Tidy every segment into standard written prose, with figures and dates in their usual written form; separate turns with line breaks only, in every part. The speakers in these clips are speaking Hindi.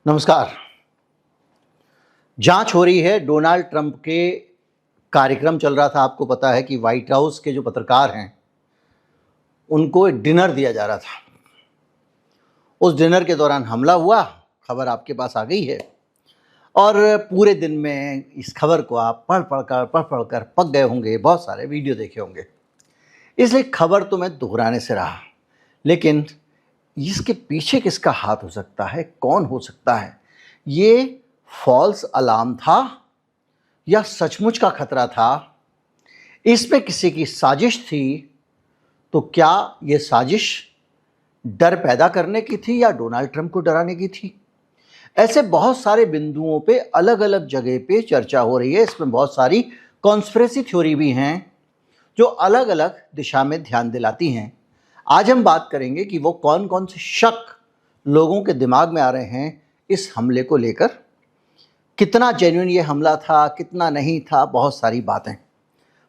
नमस्कार। जांच हो रही है। डोनाल्ड ट्रंप के कार्यक्रम चल रहा था। आपको पता है कि व्हाइट हाउस के जो पत्रकार हैं उनको एक डिनर दिया जा रहा था। उस डिनर के दौरान हमला हुआ, खबर आपके पास आ गई है और पूरे दिन में इस खबर को आप पढ़ पढ़ कर पक गए होंगे, बहुत सारे वीडियो देखे होंगे। इसलिए खबर तो मैं दोहराने से रहा, लेकिन इसके पीछे किसका हाथ हो सकता है, कौन हो सकता है? ये फॉल्स अलार्म था या सचमुच का खतरा था? इसमें किसी की साजिश थी? तो क्या ये साजिश डर पैदा करने की थी या डोनाल्ड ट्रंप को डराने की थी? ऐसे बहुत सारे बिंदुओं पे अलग अलग जगह पे चर्चा हो रही है। इसमें बहुत सारी कॉन्स्पिरेसी थ्योरी भी हैं जो अलग अलग दिशा में ध्यान दिलाती हैं। आज हम बात करेंगे कि वो कौन कौन से शक लोगों के दिमाग में आ रहे हैं इस हमले को लेकर। कितना जेन्युइन ये हमला था, कितना नहीं था, बहुत सारी बातें।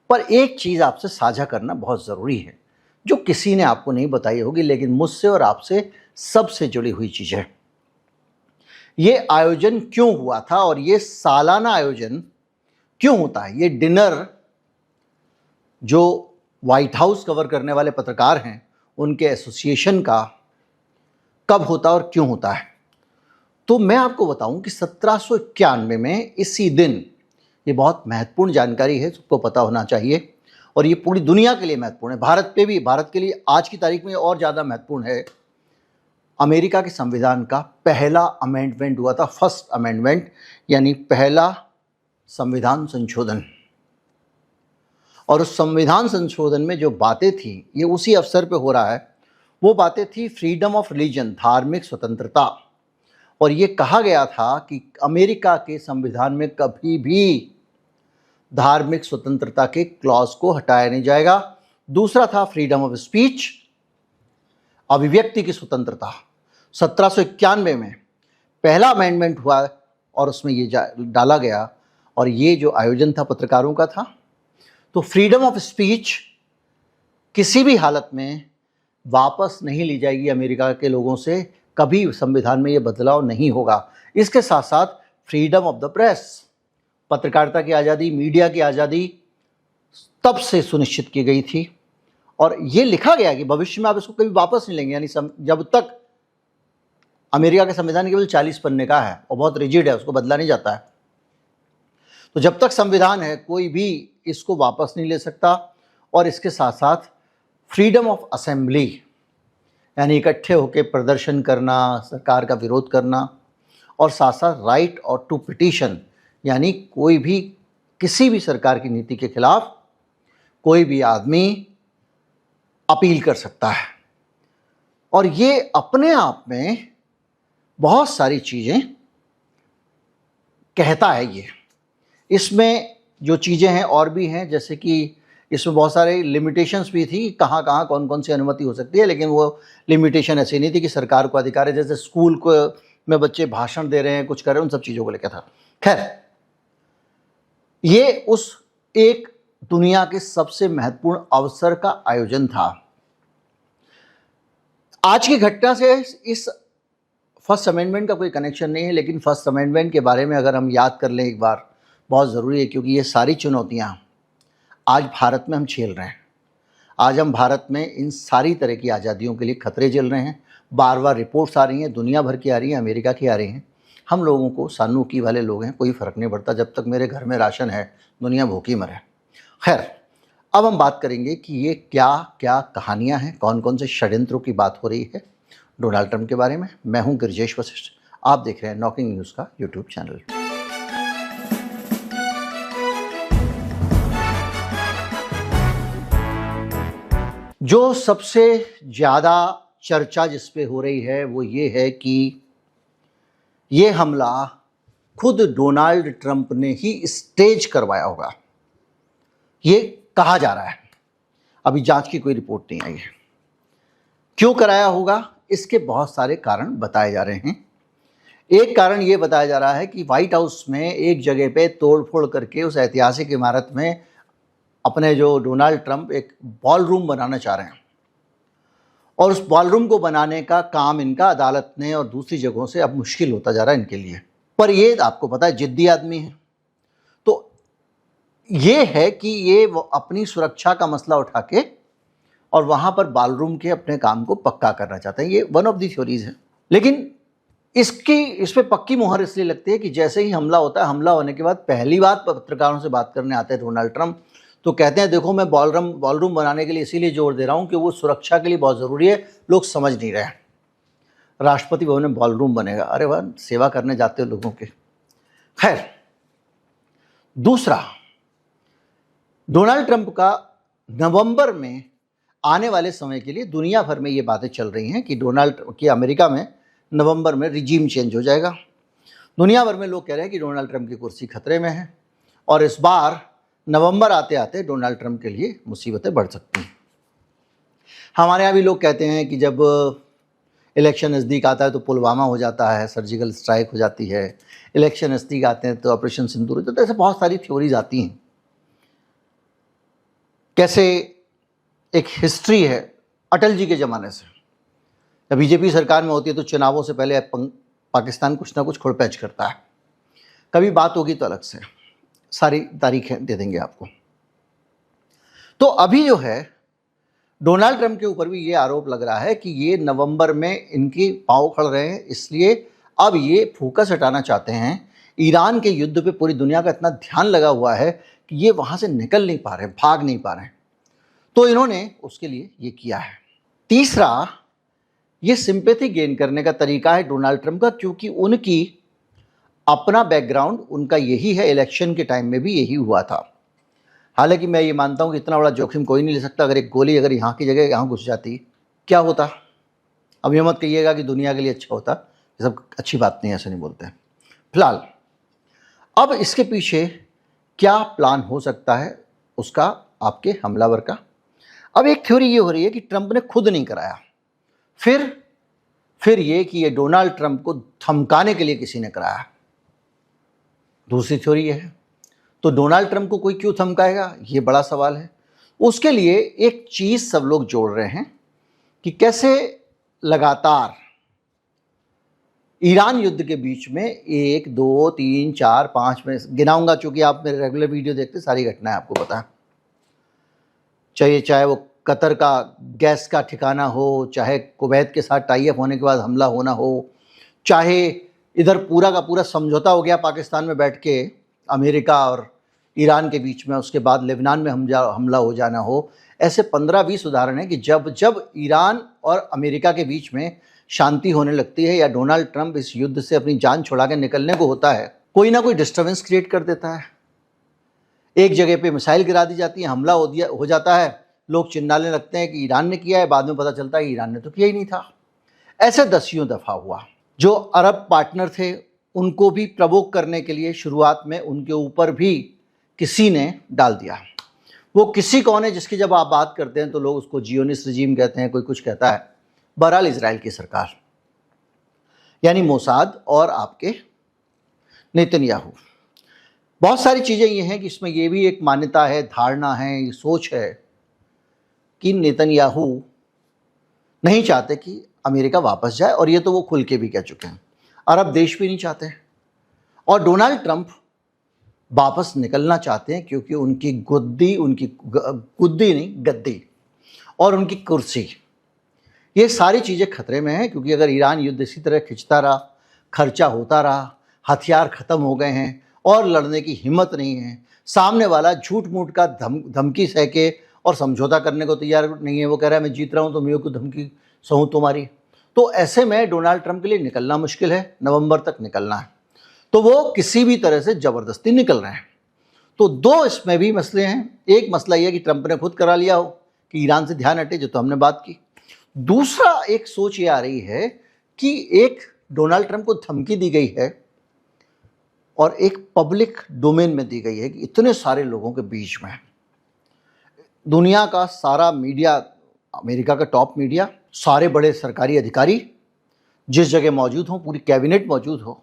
पर एक चीज़ आपसे साझा करना बहुत ज़रूरी है जो किसी ने आपको नहीं बताई होगी, लेकिन मुझसे और आपसे सबसे जुड़ी हुई चीज़ है। ये आयोजन क्यों हुआ था और ये सालाना आयोजन क्यों होता है? ये डिनर जो व्हाइट हाउस कवर करने वाले पत्रकार हैं उनके एसोसिएशन का कब होता है और क्यों होता है? तो मैं आपको बताऊं कि 1791 में इसी दिन, ये बहुत महत्वपूर्ण जानकारी है, सबको पता होना चाहिए और ये पूरी दुनिया के लिए महत्वपूर्ण है। भारत पे भी, भारत के लिए आज की तारीख में और ज़्यादा महत्वपूर्ण है। अमेरिका के संविधान का पहला अमेंडमेंट हुआ था, फर्स्ट अमेंडमेंट, यानी पहला संविधान संशोधन। और उस संविधान संशोधन में जो बातें थी, ये उसी अवसर पे हो रहा है। वो बातें थी फ्रीडम ऑफ रिलीजन, धार्मिक स्वतंत्रता। और ये कहा गया था कि अमेरिका के संविधान में कभी भी धार्मिक स्वतंत्रता के क्लॉज को हटाया नहीं जाएगा। दूसरा था फ्रीडम ऑफ स्पीच, अभिव्यक्ति की स्वतंत्रता। 1791 में पहला अमेंडमेंट हुआ और उसमें ये डाला गया और ये जो आयोजन था पत्रकारों का था। तो फ्रीडम ऑफ स्पीच किसी भी हालत में वापस नहीं ली जाएगी अमेरिका के लोगों से, कभी संविधान में ये बदलाव नहीं होगा। इसके साथ साथ फ्रीडम ऑफ द प्रेस, पत्रकारिता की आज़ादी, मीडिया की आज़ादी तब से सुनिश्चित की गई थी और ये लिखा गया कि भविष्य में आप इसको कभी वापस नहीं लेंगे। यानी जब तक अमेरिका के संविधान केवल 40 पन्ने का है और बहुत रिजिड है, उसको बदला नहीं जाता है, तो जब तक संविधान है कोई भी इसको वापस नहीं ले सकता। और इसके साथ साथ फ्रीडम ऑफ असेंबली, यानी इकट्ठे होकर प्रदर्शन करना, सरकार का विरोध करना, और साथ साथ राइट और टू पिटीशन, यानी कोई भी किसी भी सरकार की नीति के खिलाफ कोई भी आदमी अपील कर सकता है। और ये अपने आप में बहुत सारी चीज़ें कहता है। ये इसमें जो चीज़ें हैं और भी हैं, जैसे कि इसमें बहुत सारे लिमिटेशंस भी थी, कहाँ कहाँ कौन कौन सी अनुमति हो सकती है, लेकिन वो लिमिटेशन ऐसी नहीं थी कि सरकार को अधिकार है। जैसे स्कूल को में बच्चे भाषण दे रहे हैं, कुछ कर रहे हैं, उन सब चीज़ों को लेकर था। खैर, ये उस एक दुनिया के सबसे महत्वपूर्ण अवसर का आयोजन था। आज की घटना से इस फर्स्ट अमेंडमेंट का कोई कनेक्शन नहीं है, लेकिन फर्स्ट अमेंडमेंट के बारे में अगर हम याद कर लें एक बार, बहुत ज़रूरी है, क्योंकि ये सारी चुनौतियाँ आज भारत में हम झेल रहे हैं। आज हम भारत में इन सारी तरह की आज़ादियों के लिए खतरे झेल रहे हैं। बार बार रिपोर्ट्स आ रही हैं, दुनिया भर की आ रही हैं, अमेरिका की आ रही हैं। हम लोगों को, सानूकी वाले लोग हैं, कोई फ़र्क नहीं पड़ता, जब तक मेरे घर में राशन है दुनिया भूखी मरे। खैर, अब हम बात करेंगे कि ये क्या क्या कहानियाँ हैं, कौन कौन से षड्यंत्रों की बात हो रही है डोनाल्ड ट्रंप के बारे में। मैं हूँ गिरिजेश वशिष्ठ, आप देख रहे हैं नॉकिंग न्यूज़ का यूट्यूब चैनल। जो सबसे ज़्यादा चर्चा जिस पे हो रही है वो ये है कि ये हमला खुद डोनाल्ड ट्रंप ने ही स्टेज करवाया होगा, ये कहा जा रहा है। अभी जांच की कोई रिपोर्ट नहीं आई है। क्यों कराया होगा, इसके बहुत सारे कारण बताए जा रहे हैं। एक कारण ये बताया जा रहा है कि व्हाइट हाउस में एक जगह पे तोड़फोड़ करके उस ऐतिहासिक इमारत में अपने जो डोनाल्ड ट्रंप एक बॉल रूम बनाना चाह रहे हैं और उस बॉलरूम को बनाने का काम इनका अदालत ने और दूसरी जगहों से अब मुश्किल होता जा रहा है इनके लिए। पर ये आपको पता है जिद्दी आदमी है, तो ये है कि ये वो अपनी सुरक्षा का मसला उठा के और वहाँ पर बॉलरूम के अपने काम को पक्का करना चाहते हैं। ये वन ऑफ दी थ्योरीज है। लेकिन इस पे पक्की मुहर इसलिए लगती है कि जैसे ही हमला होता है, हमला होने के बाद पहली बात पत्रकारों से बात करने आते हैं डोनाल्ड ट्रंप, तो कहते हैं देखो मैं बॉलरूम बनाने के लिए इसीलिए जोर दे रहा हूँ कि वो सुरक्षा के लिए बहुत ज़रूरी है, लोग समझ नहीं रहे हैं। राष्ट्रपति भवन में बॉलरूम बनेगा, अरे वाह, सेवा करने जाते हो लोगों के। खैर, दूसरा, डोनाल्ड ट्रंप का नवंबर में आने वाले समय के लिए दुनिया भर में ये बातें चल रही हैं कि अमेरिका में नवंबर में रिजीम चेंज हो जाएगा। दुनिया भर में लोग कह रहे हैं कि डोनाल्ड ट्रंप की कुर्सी खतरे में है और इस बार नवंबर आते आते डोनाल्ड ट्रंप के लिए मुसीबतें बढ़ सकती हैं। हमारे यहाँ भी लोग कहते हैं कि जब इलेक्शन नज़दीक आता है तो पुलवामा हो जाता है, सर्जिकल स्ट्राइक हो जाती है, इलेक्शन नज़दीक आते हैं तो ऑपरेशन सिंदूर हो जाता है। ऐसे बहुत सारी थ्योरीज आती हैं। कैसे एक हिस्ट्री है अटल जी के ज़माने से, जब बीजेपी सरकार में होती है तो चुनावों से पहले पाकिस्तान कुछ ना कुछ खुरपैच करता है। कभी बात होगी तो अलग से सारी तारीखें दे देंगे आपको। तो अभी जो है डोनाल्ड ट्रंप के ऊपर भी ये आरोप लग रहा है कि ये नवंबर में इनकी पाँव खड़ रहे हैं, इसलिए अब ये फोकस हटाना चाहते हैं। ईरान के युद्ध पे पूरी दुनिया का इतना ध्यान लगा हुआ है कि ये वहाँ से निकल नहीं पा रहे, भाग नहीं पा रहे, तो इन्होंने उसके लिए ये किया है। तीसरा, ये सिंपैथी गेन करने का तरीका है डोनाल्ड ट्रंप का, क्योंकि उनकी अपना बैकग्राउंड उनका यही है, इलेक्शन के टाइम में भी यही हुआ था। हालांकि मैं ये मानता हूँ कि इतना बड़ा जोखिम कोई नहीं ले सकता। अगर एक गोली अगर यहाँ की जगह यहाँ घुस जाती क्या होता। अब ये मत कहिएगा कि दुनिया के लिए अच्छा होता, ये सब अच्छी बात नहीं, ऐसे नहीं बोलते हैं। फिलहाल अब इसके पीछे क्या प्लान हो सकता है उसका, आपके हमलावर का। अब एक थ्योरी ये हो रही है कि ट्रंप ने खुद नहीं कराया, फिर ये कि ये डोनाल्ड ट्रंप को धमकाने के लिए किसी ने कराया। दूसरी थ्योरी ये है। तो डोनाल्ड ट्रंप को कोई क्यों धमकाएगा, ये बड़ा सवाल है। उसके लिए एक चीज़ सब लोग जोड़ रहे हैं कि कैसे लगातार ईरान युद्ध के बीच में 1, 2, 3, 4, 5 में गिनाऊंगा, चूंकि आप मेरे रेगुलर वीडियो देखते, सारी घटनाएं आपको पता है। चाहे वो कतर का गैस का ठिकाना हो, चाहे कुवैत के साथ टाई अप होने के बाद हमला होना हो, चाहे इधर पूरा का पूरा समझौता हो गया पाकिस्तान में बैठ के अमेरिका और ईरान के बीच में, उसके बाद लेबनान में हमला हो जाना हो। ऐसे 15-20 उदाहरण हैं कि जब ईरान और अमेरिका के बीच में शांति होने लगती है या डोनाल्ड ट्रंप इस युद्ध से अपनी जान छुड़ा के निकलने को होता है, कोई ना कोई डिस्टर्बेंस क्रिएट कर देता है। एक जगह पे मिसाइल गिरा दी जाती है, हमला हो जाता है, लोग चिल्लाने लगते हैं कि ईरान ने किया है, बाद में पता चलता है कि ईरान ने तो किया ही नहीं था। ऐसे दसियों दफ़ा हुआ। जो अरब पार्टनर थे उनको भी प्रवोक करने के लिए शुरुआत में उनके ऊपर भी किसी ने डाल दिया। वो किसी कौन है जिसकी जब आप बात करते हैं तो लोग उसको जियोनिस्ट रजीम कहते हैं, कोई कुछ कहता है। बहरहाल इजराइल की सरकार यानी मोसाद और आपके नेतन्याहू। बहुत सारी चीज़ें ये हैं कि इसमें ये भी एक मान्यता है, धारणा है, ये सोच है कि नेतन्याहू नहीं चाहते कि अमेरिका वापस जाए, और ये तो वो खुल के भी कह चुके हैं। अरब देश भी नहीं चाहते और डोनाल्ड ट्रंप वापस निकलना चाहते हैं क्योंकि उनकी गुद्दी नहीं गद्दी और उनकी कुर्सी, ये सारी चीज़ें खतरे में हैं। क्योंकि अगर ईरान युद्ध इसी तरह खिंचता रहा, खर्चा होता रहा, हथियार ख़त्म हो गए हैं और लड़ने की हिम्मत नहीं है, सामने वाला झूठ मूठ का धमकी सह के और समझौता करने को तैयार नहीं है, वो कह रहा है मैं जीत रहा हूँ तो मेरे को धमकी सहूँ तुम्हारी, तो ऐसे में डोनाल्ड ट्रंप के लिए निकलना मुश्किल है। नवंबर तक निकलना है तो वो किसी भी तरह से ज़बरदस्ती निकल रहे हैं। तो दो इसमें भी मसले हैं। एक मसला ये है कि ट्रंप ने खुद करा लिया हो कि ईरान से ध्यान हटे, जो तो हमने बात की। दूसरा एक सोच ये आ रही है कि एक डोनाल्ड ट्रंप को धमकी दी गई है और एक पब्लिक डोमेन में दी गई है कि इतने सारे लोगों के बीच में दुनिया का सारा मीडिया, अमेरिका का टॉप मीडिया, सारे बड़े सरकारी अधिकारी जिस जगह मौजूद हों, पूरी कैबिनेट मौजूद हो,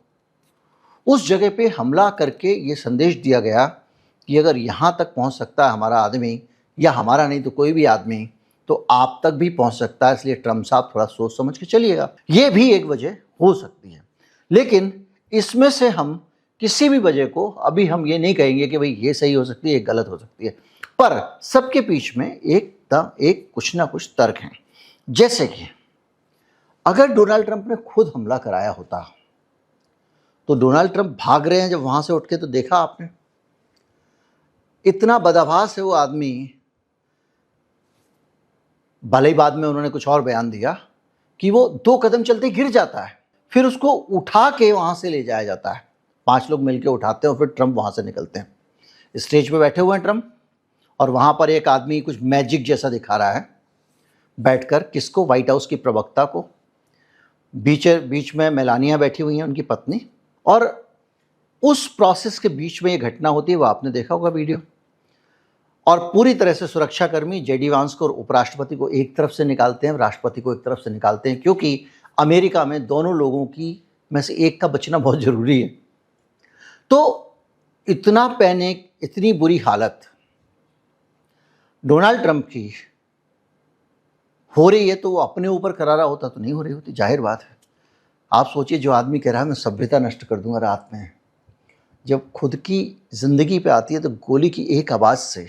उस जगह पे हमला करके ये संदेश दिया गया कि अगर यहाँ तक पहुँच सकता है हमारा आदमी, या हमारा नहीं तो कोई भी आदमी, तो आप तक भी पहुंच सकता है, इसलिए ट्रम्प साहब थोड़ा सोच समझ के चलिएगा। ये भी एक वजह हो सकती है, लेकिन इसमें से हम किसी भी वजह को अभी हम ये नहीं कहेंगे कि भाई ये सही हो सकती है, ये गलत हो सकती है, पर सबके बीच में एक कुछ ना कुछ तर्क हैं। जैसे कि अगर डोनाल्ड ट्रंप ने खुद हमला कराया होता तो डोनाल्ड ट्रंप भाग रहे हैं जब वहां से उठ के, तो देखा आपने, इतना बदआभास है वो आदमी। भले ही बाद में उन्होंने कुछ और बयान दिया कि वो 2 कदम चलते गिर जाता है, फिर उसको उठा के वहां से ले जाया जाता है, 5 लोग मिलकर उठाते हैं और फिर ट्रंप वहां से निकलते हैं। स्टेज पे बैठे हुए हैं ट्रंप, और वहां पर एक आदमी कुछ मैजिक जैसा दिखा रहा है बैठकर, किसको? व्हाइट हाउस की प्रवक्ता को। बीच में मेलानिया बैठी हुई हैं, उनकी पत्नी, और उस प्रोसेस के बीच में ये घटना होती है, वो आपने देखा होगा वीडियो। और पूरी तरह से सुरक्षाकर्मी जेडी वांस को और उपराष्ट्रपति को एक तरफ से निकालते हैं, राष्ट्रपति को एक तरफ से निकालते हैं, क्योंकि अमेरिका में दोनों लोगों की में से एक का बचना बहुत जरूरी है। तो इतना पैनिक, इतनी बुरी हालत डोनाल्ड ट्रंप की हो रही है, तो वो अपने ऊपर करा रहा होता तो नहीं हो रही होती, जाहिर बात है। आप सोचिए, जो आदमी कह रहा है मैं सभ्यता नष्ट कर दूंगा रात में, जब खुद की जिंदगी पे आती है तो गोली की एक आवाज से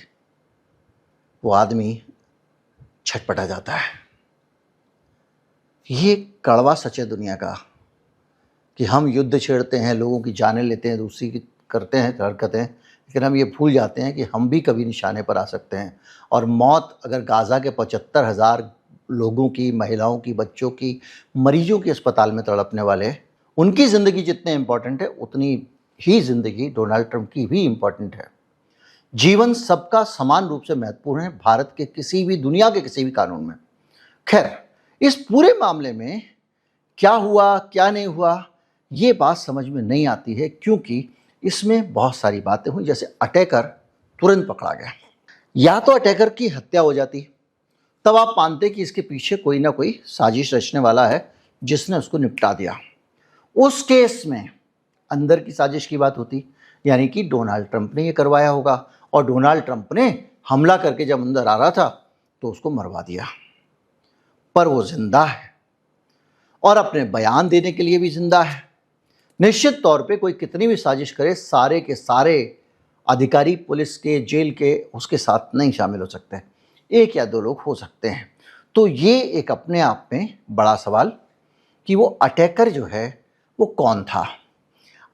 वो आदमी छटपटा जाता है। ये कड़वा सच है दुनिया का कि हम युद्ध छेड़ते हैं, लोगों की जानें लेते हैं, दूसरी की करते हैं हरकतें, लेकिन हम ये भूल जाते हैं कि हम भी कभी निशाने पर आ सकते हैं। और मौत अगर गाज़ा के 75,000 लोगों की, महिलाओं की, बच्चों की, मरीजों की अस्पताल में तड़पने वाले, उनकी ज़िंदगी जितने इम्पॉर्टेंट है, उतनी ही ज़िंदगी डोनाल्ड ट्रंप की भी इम्पॉर्टेंट है। जीवन सबका समान रूप से महत्वपूर्ण है, भारत के किसी भी, दुनिया के किसी भी कानून में। खैर, इस पूरे मामले में क्या हुआ क्या नहीं हुआ, ये बात समझ में नहीं आती है, क्योंकि इसमें बहुत सारी बातें हुई। जैसे अटैकर तुरंत पकड़ा गया, या तो अटैकर की हत्या हो जाती, तब आप मानते कि इसके पीछे कोई ना कोई साजिश रचने वाला है जिसने उसको निपटा दिया। उस केस में अंदर की साजिश की बात होती, यानी कि डोनाल्ड ट्रंप ने ये करवाया होगा, और डोनाल्ड ट्रंप ने हमला करके जब अंदर आ रहा था तो उसको मरवा दिया। पर वो जिंदा है और अपने बयान देने के लिए भी जिंदा है। निश्चित तौर पे कोई कितनी भी साजिश करे, सारे के सारे अधिकारी पुलिस के, जेल के, उसके साथ नहीं शामिल हो सकते, 1 या 2 लोग हो सकते हैं। तो ये एक अपने आप में बड़ा सवाल कि वो अटैकर जो है वो कौन था।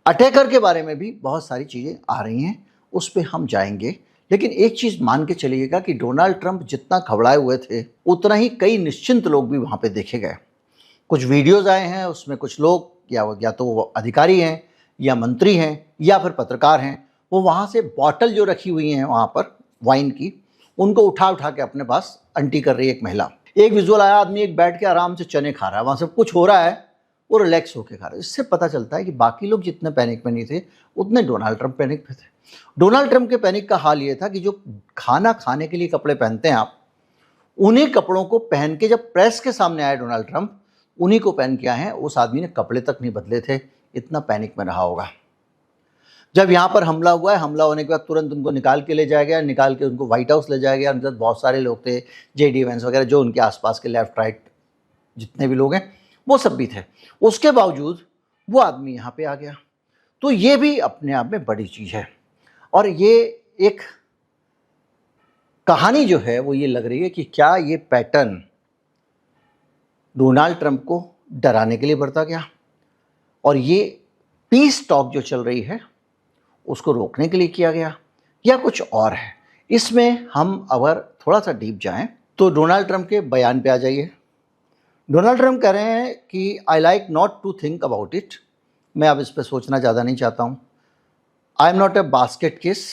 अटैकर के बारे में भी बहुत सारी चीज़ें आ रही हैं, उस पर हम जाएंगे, लेकिन एक चीज़ मान के चलिएगा कि डोनाल्ड ट्रंप जितना घबराए हुए थे, उतना ही कई निश्चिंत लोग भी वहाँ पे देखे गए। कुछ वीडियोज़ आए हैं, उसमें कुछ लोग या तो वो अधिकारी हैं, या मंत्री हैं, या फिर पत्रकार हैं, वो वहाँ से बॉटल जो रखी हुई हैं वहाँ पर वाइन की, उनको उठा के अपने पास अंटी कर रही है एक महिला। एक विजुअल आया, आदमी एक बैठ के आराम से चने खा रहा है, वहाँ सब कुछ हो रहा है, वो रिलैक्स होकर खा रहा है। इससे पता चलता है कि बाकी लोग जितने पैनिक में नहीं थे, उतने डोनाल्ड ट्रंप पैनिक में थे। डोनाल्ड ट्रंप के पैनिक का हाल ये था कि जो खाना खाने के लिए कपड़े पहनते हैं आप, उन्हीं कपड़ों को पहन के जब प्रेस के सामने आए डोनाल्ड ट्रंप, उन्हीं को पहन के आए हैं। उस आदमी ने कपड़े तक नहीं बदले थे, इतना पैनिक में रहा होगा। जब यहाँ पर हमला हुआ है, हमला होने के बाद तुरंत उनको निकाल के ले जाया गया, निकाल के उनको व्हाइट हाउस ले जाया गया। उनके साथ बहुत सारे लोग थे, जेडी वेंस वगैरह, जो उनके आसपास के लेफ्ट राइट जितने भी लोग हैं वो सब भी थे। उसके बावजूद वो आदमी यहाँ पे आ गया, तो ये भी अपने आप में बड़ी चीज़ है। और ये एक कहानी जो है वो ये लग रही है कि क्या ये पैटर्न डोनाल्ड ट्रंप को डराने के लिए बरता गया, और ये पीस टॉक जो चल रही है उसको रोकने के लिए किया गया, या कुछ और है। इसमें हम अगर थोड़ा सा डीप जाएं तो डोनाल्ड ट्रंप के बयान पे आ जाइए। डोनाल्ड ट्रंप कह रहे हैं कि I like not to think about it, मैं अब इस पर सोचना ज़्यादा नहीं चाहता हूँ। I am not a basket case.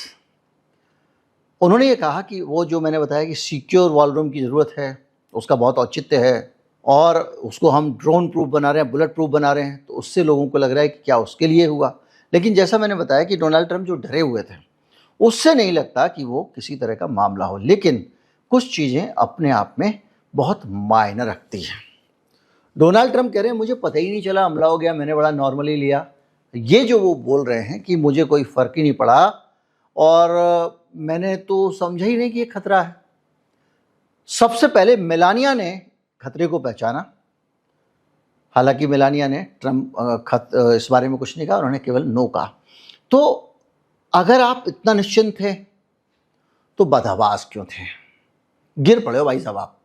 उन्होंने ये कहा कि वो जो मैंने बताया कि सिक्योर वॉल रूम की ज़रूरत है, उसका बहुत औचित्य है, और उसको हम ड्रोन प्रूफ बना रहे हैं, बुलेट प्रूफ बना रहे हैं, तो उससे लोगों को लग रहा है कि क्या उसके लिए हुआ। लेकिन जैसा मैंने बताया कि डोनाल्ड ट्रंप जो डरे हुए थे, उससे नहीं लगता कि वो किसी तरह का मामला हो। लेकिन कुछ चीज़ें अपने आप में बहुत मायने रखती हैं। डोनाल्ड ट्रंप कह रहे हैं मुझे पता ही नहीं चला, हमला हो गया, मैंने बड़ा नॉर्मली लिया। ये जो वो बोल रहे हैं कि मुझे कोई फ़र्क ही नहीं पड़ा और मैंने तो समझा ही नहीं कि ये खतरा है, सबसे पहले मेलानिया ने खतरे को पहचाना। हालांकि मेलानिया ने इस बारे में कुछ नहीं कहा, उन्होंने केवल नो कहा। तो अगर आप इतना निश्चिंत थे तो बदहवास क्यों थे? गिर पड़े हो भाई साहब आप।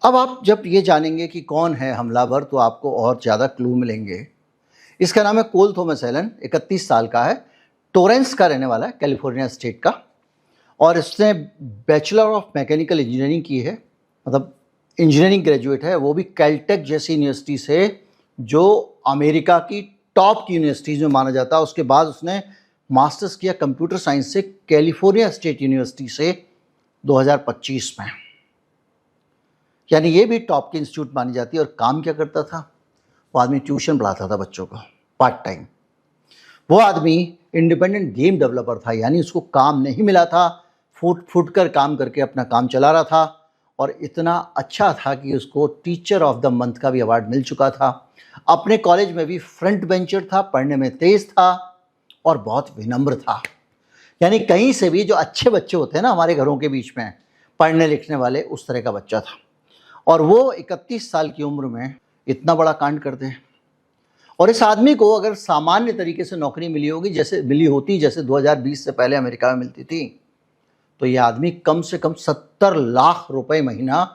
अब आप जब ये जानेंगे कि कौन है हमलावर तो आपको और ज़्यादा क्लू मिलेंगे। इसका नाम है कोल थॉमस एलन, 31 साल का है, टोरेंस का रहने वाला है, कैलिफोर्निया स्टेट का, और इसने बैचलर ऑफ मैकेनिकल इंजीनियरिंग की है, मतलब इंजीनियरिंग ग्रेजुएट है, वो भी कैलटेक जैसी यूनिवर्सिटी से, जो अमेरिका की टॉप की यूनिवर्सिटीज़ में माना जाता है। उसके बाद उसने मास्टर्स किया कंप्यूटर साइंस से कैलिफोर्निया स्टेट यूनिवर्सिटी से 2025 में, यानी ये भी टॉप की इंस्टीट्यूट मानी जाती है। और काम क्या करता था वो आदमी? ट्यूशन पढ़ाता था बच्चों को पार्ट टाइम। वो आदमी इंडिपेंडेंट गेम डेवलपर था, यानी उसको काम नहीं मिला था, फुट कर काम करके अपना काम चला रहा था, और इतना अच्छा था कि उसको टीचर ऑफ द मंथ का भी अवार्ड मिल चुका था। अपने कॉलेज में भी फ्रंट बेंचर था, पढ़ने में तेज था और बहुत विनम्र था। यानी कहीं से भी जो अच्छे बच्चे होते हैं ना हमारे घरों के बीच में, पढ़ने लिखने वाले, उस तरह का बच्चा था। और वो 31 साल की उम्र में इतना बड़ा कांड करते हैं। और इस आदमी को अगर सामान्य तरीके से नौकरी मिली होती जैसे 2020 से पहले अमेरिका में मिलती थी, तो ये आदमी कम से कम 70 लाख रुपए महीना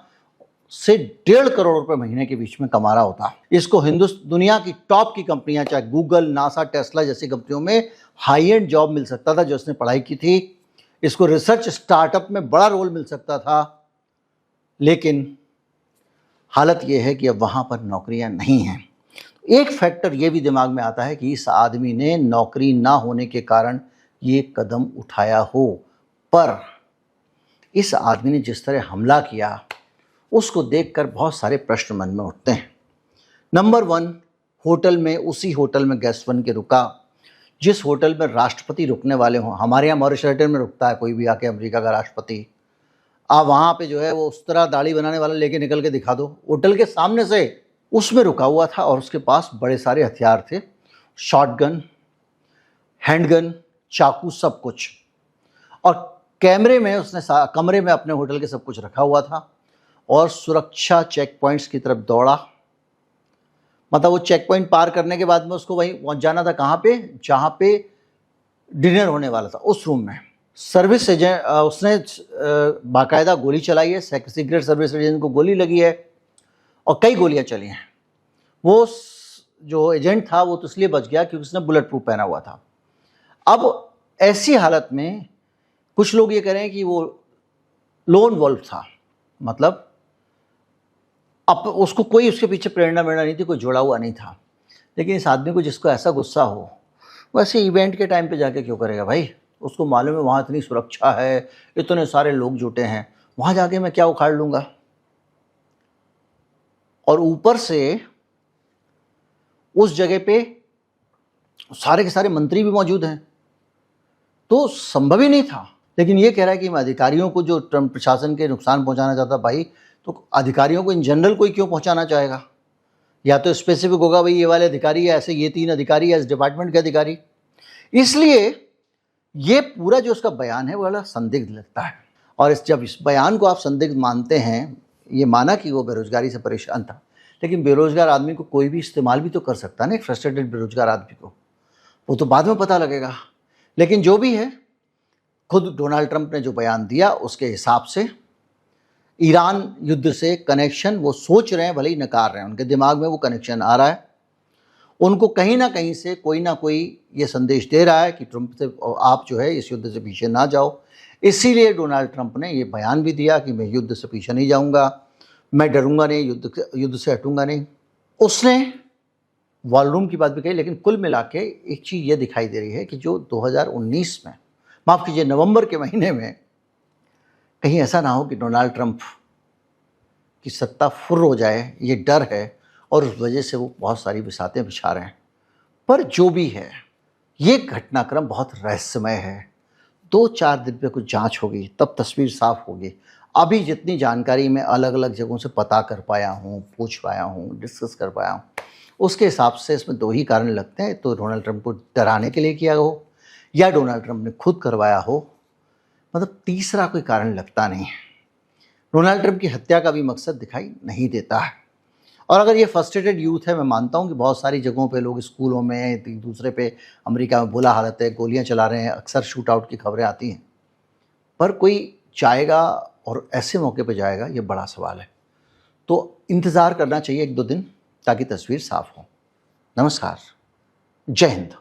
से 1.5 करोड़ रुपए महीने के बीच में कमा रहा होता। इसको दुनिया की टॉप की कंपनियां, चाहे गूगल, नासा, टेस्ला जैसी कंपनियों में हाई एंड जॉब मिल सकता था जो इसने पढ़ाई की थी। इसको रिसर्च स्टार्टअप में बड़ा रोल मिल सकता था। लेकिन हालत यह है कि अब वहाँ पर नौकरियाँ नहीं हैं। एक फैक्टर ये भी दिमाग में आता है कि इस आदमी ने नौकरी ना होने के कारण ये कदम उठाया हो, पर इस आदमी ने जिस तरह हमला किया उसको देखकर बहुत सारे प्रश्न मन में उठते हैं। नंबर 1, होटल में, उसी होटल में गेस्ट बन के रुका जिस होटल में राष्ट्रपति रुकने वाले हों। हमारे यहाँ मॉरिशस में रुकता है कोई भी आके, अमेरिका का राष्ट्रपति। आप वहाँ पे जो है वो उस तरह दाढ़ी बनाने वाला लेके निकल के दिखा दो, होटल के सामने से उसमें रुका हुआ था। और उसके पास बड़े सारे हथियार थे, शॉटगन, हैंडगन, चाकू, सब कुछ। और कैमरे में उसने कमरे में अपने होटल के सब कुछ रखा हुआ था और सुरक्षा चेक पॉइंट्स की तरफ दौड़ा। मतलब वो चेक पॉइंट पार करने के बाद में उसको वहीं पहुंच जाना था, कहाँ पे? जहाँ पे डिनर होने वाला था, उस रूम में। सर्विस एजेंट, उसने बाकायदा गोली चलाई है, सीक्रेट सर्विस एजेंट को गोली लगी है और कई गोलियां चली हैं। वो जो एजेंट था वो तो इसलिए बच गया क्योंकि उसने बुलेट प्रूफ पहना हुआ था। अब ऐसी हालत में कुछ लोग ये कह रहे हैं कि वो लोन वॉल्फ था, मतलब अब उसको कोई उसके पीछे प्रेरणा नहीं थी, कोई जुड़ा हुआ नहीं था। लेकिन इस आदमी को, जिसको ऐसा गुस्सा हो, वैसे इवेंट के टाइम पे जाके क्यों करेगा भाई? उसको मालूम है वहाँ इतनी सुरक्षा है, इतने सारे लोग जुटे हैं, वहाँ जाके मैं क्या उखाड़ लूँगा? और ऊपर से उस जगह पे सारे के सारे मंत्री भी मौजूद हैं, तो संभव ही नहीं था। लेकिन ये कह रहा है कि मैं अधिकारियों को, जो ट्रम्प प्रशासन के नुकसान पहुंचाना चाहता, भाई तो अधिकारियों को इन जनरल कोई क्यों पहुंचाना चाहेगा? या तो स्पेसिफिक होगा भाई ये वाले अधिकारी है, ऐसे ये 3 अधिकारी है, इस डिपार्टमेंट के अधिकारी। इसलिए ये पूरा जो उसका बयान है वो बड़ा संदिग्ध लगता है। और जब इस बयान को आप संदिग्ध मानते हैं, ये माना कि वो बेरोजगारी से परेशान था, लेकिन बेरोजगार आदमी को कोई भी इस्तेमाल भी तो कर सकता है ना, एक फ्रस्ट्रेटेड बेरोजगार आदमी को, वो तो बाद में पता लगेगा। लेकिन जो भी है, खुद डोनाल्ड ट्रंप ने जो बयान दिया उसके हिसाब से ईरान युद्ध से कनेक्शन वो सोच रहे हैं, भले ही नकार रहे हैं, उनके दिमाग में वो कनेक्शन आ रहा है। उनको कहीं ना कहीं से कोई ना कोई ये संदेश दे रहा है कि ट्रंप से आप जो है इस युद्ध से पीछे ना जाओ। इसीलिए डोनाल्ड ट्रंप ने ये बयान भी दिया कि मैं युद्ध से पीछे नहीं जाऊंगा, मैं डरूंगा नहीं, युद्ध से हटूंगा नहीं। उसने वॉलरूम की बात भी कही। लेकिन कुल मिला के एक चीज़ ये दिखाई दे रही है कि जो 2019 में, माफ़ कीजिए, नवंबर के महीने में, कहीं ऐसा ना हो कि डोनाल्ड ट्रंप की सत्ता फुर्र हो जाए, ये डर है, और उस वजह से वो बहुत सारी बिसातें बिछा रहे हैं। पर जो भी है, ये घटनाक्रम बहुत रहस्यमय है। 2-4 दिन में कुछ जांच होगी, तब तस्वीर साफ होगी। अभी जितनी जानकारी मैं अलग अलग जगहों से पता कर पाया हूँ, पूछ पाया हूँ, डिस्कस कर पाया हूँ, उसके हिसाब से इसमें 2 ही कारण लगते हैं। तो डोनाल्ड ट्रंप को डराने के लिए किया हो, या डोनाल्ड ट्रंप ने खुद करवाया हो, मतलब तीसरा कोई कारण लगता नहीं है। डोनाल्ड ट्रंप की हत्या का भी मकसद दिखाई नहीं देता है। और अगर ये फ्रस्ट्रेटेड यूथ है, मैं मानता हूँ कि बहुत सारी जगहों पे लोग स्कूलों में एक दूसरे पे, अमेरिका में बुरा हालत है, गोलियां चला रहे हैं, अक्सर शूट आउट की खबरें आती हैं, पर कोई जाएगा और ऐसे मौके पे जाएगा, ये बड़ा सवाल है। तो इंतज़ार करना चाहिए 1-2 दिन ताकि तस्वीर साफ हो। नमस्कार, जय हिंद।